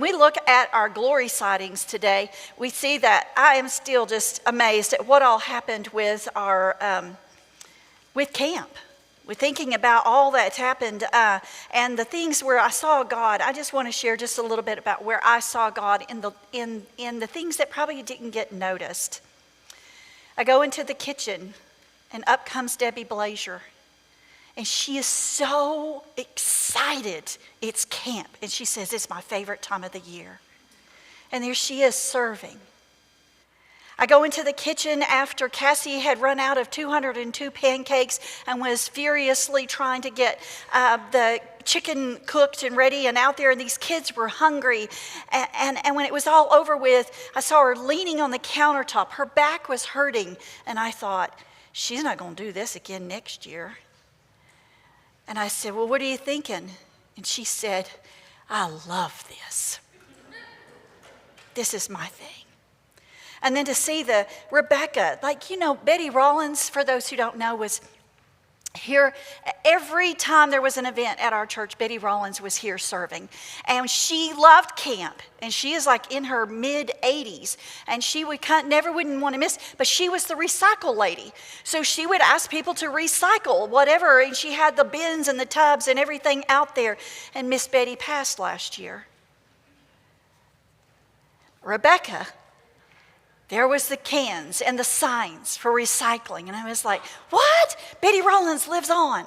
We look at our Glory Sightings today, we see that I am still just amazed at what all happened with our with camp. We're thinking about all that's happened and the things where I saw God. I just want to share just a little bit about where I saw God in the things that probably didn't get noticed. I go into the kitchen and up comes Debbie Blazier. And she is so excited it's camp. And she says, it's my favorite time of the year. And there she is serving. I go into the kitchen after Cassie had run out of 202 pancakes and was furiously trying to get the chicken cooked and ready and out there. And these kids were hungry. And when it was all over with, I saw her leaning on the countertop. Her back was hurting. And I thought, she's not going to do this again next year. And I said, well, what are you thinking? And she said, I love this. This is my thing. And then to see the Rebecca, Betty Rollins, for those who don't know, was here. Every time there was an event at our church, Betty Rollins was here serving. And she loved camp. And she is like in her mid-80s. And she wouldn't want to miss. But she was the recycle lady. So she would ask people to recycle whatever. And she had the bins and the tubs and everything out there. And Miss Betty passed last year. Rebecca, there was the cans and the signs for recycling. And I was like, what? Betty Rollins lives on.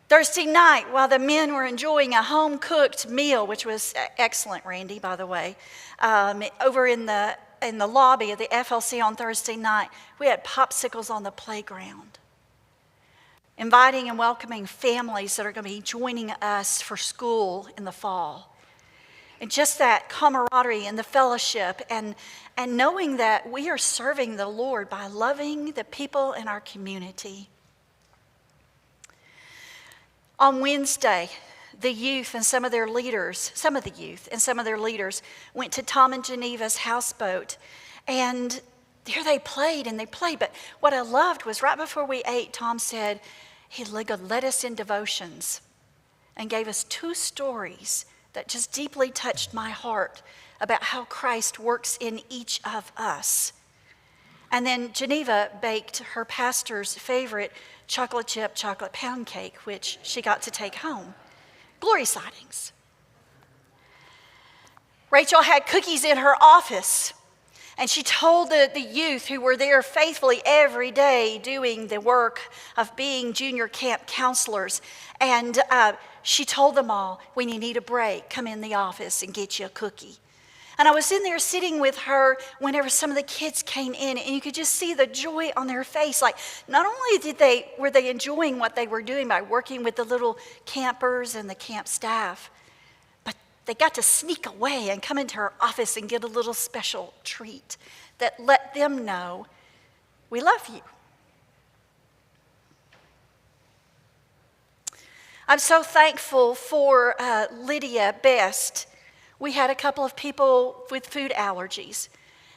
Thursday night, while the men were enjoying a home-cooked meal, which was excellent, Randy, by the way, over in the lobby of the FLC on Thursday night, we had popsicles on the playground, inviting and welcoming families that are going to be joining us for school in the fall. And just that camaraderie and the fellowship and knowing that we are serving the Lord by loving the people in our community. On Wednesday, the youth and some of the youth and some of their leaders went to Tom and Geneva's houseboat. And there they played. But what I loved was right before we ate, Tom said, he led us in devotions and gave us 2 stories that just deeply touched my heart about how Christ works in each of us. And then Geneva baked her pastor's favorite chocolate pound cake, which she got to take home. Glory Sightings. Rachel had cookies in her office, and she told the youth who were there faithfully every day doing the work of being junior camp counselors. And she told them all, when you need a break, come in the office and get you a cookie. And I was in there sitting with her whenever some of the kids came in, and you could just see the joy on their face. Like, not only were they enjoying what they were doing by working with the little campers and the camp staff, but they got to sneak away and come into her office and get a little special treat that let them know, we love you. I'm so thankful for Lydia Best. We had a couple of people with food allergies.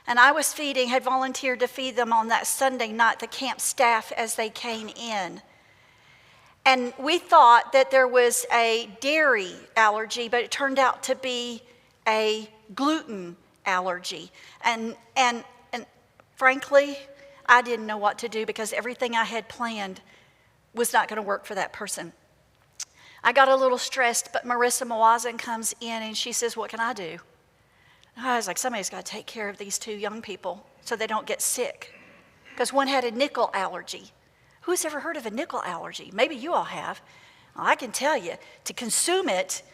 And I had volunteered to feed them on that Sunday night, the camp staff, as they came in. And we thought that there was a dairy allergy, but it turned out to be a gluten allergy. And frankly, I didn't know what to do because everything I had planned was not going to work for that person. I got a little stressed, but Marissa Mawazin comes in and she says, what can I do? I was like, somebody's got to take care of these 2 young people so they don't get sick. Because one had a nickel allergy. Who's ever heard of a nickel allergy? Maybe you all have. Well, I can tell you, to consume it,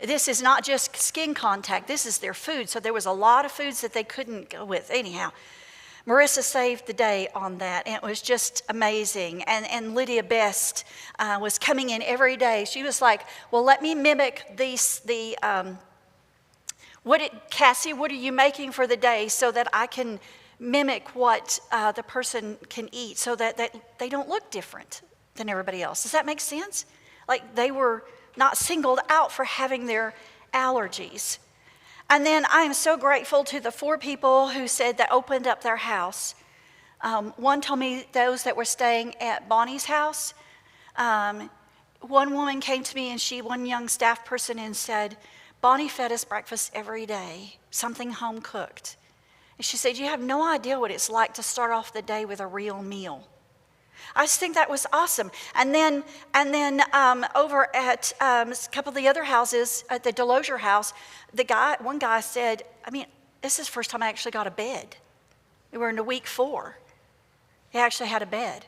this is not just skin contact, this is their food. So there was a lot of foods that they couldn't go with. Anyhow, Marissa saved the day on that, and it was just amazing. And Lydia Best was coming in every day. She was like, well, let me mimic Cassie, what are you making for the day so that I can mimic what the person can eat so that they don't look different than everybody else. Does that make sense? Like they were not singled out for having their allergies. And then I am so grateful to the 4 people who said that opened up their house. One told me those that were staying at Bonnie's house, one woman came to me, and one young staff person, and said, Bonnie fed us breakfast every day, something home cooked. And she said, you have no idea what it's like to start off the day with a real meal. I just think that was awesome. And then over at a couple of the other houses, at the Delosier house, one guy said, this is the first time I actually got a bed. We were in week 4. He actually had a bed.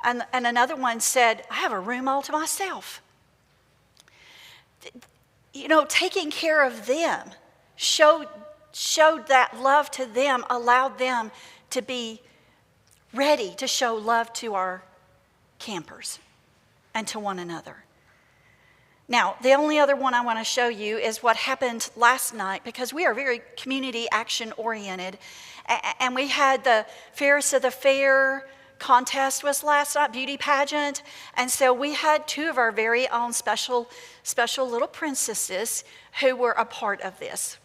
And another one said, I have a room all to myself. Taking care of them showed that love to them, allowed them to be ready to show love to our campers and to one another. Now, the only other one I want to show you is what happened last night, because we are very community action oriented. And we had the Fairest of the Fair contest was last night, beauty pageant. And so we had 2 of our very own special little princesses who were a part of this.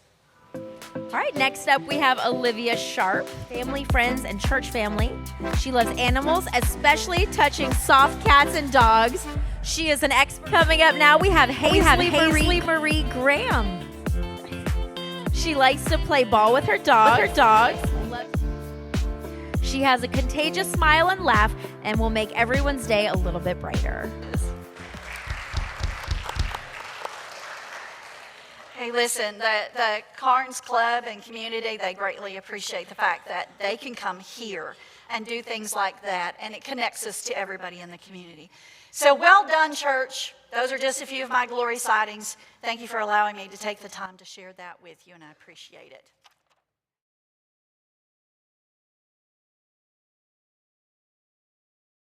All right, next up we have Olivia Sharp, family, friends, and church family. She loves animals, especially touching soft cats and dogs. She is an expert. Coming up now, we have Hazley Marie Graham. She likes to play ball with her dogs. She has a contagious smile and laugh and will make everyone's day a little bit brighter. Hey, listen, the Carnes Club and community, they greatly appreciate the fact that they can come here and do things like that, and it connects us to everybody in the community. So well done, church. Those are just a few of my glory sightings. Thank you for allowing me to take the time to share that with you, and I appreciate it.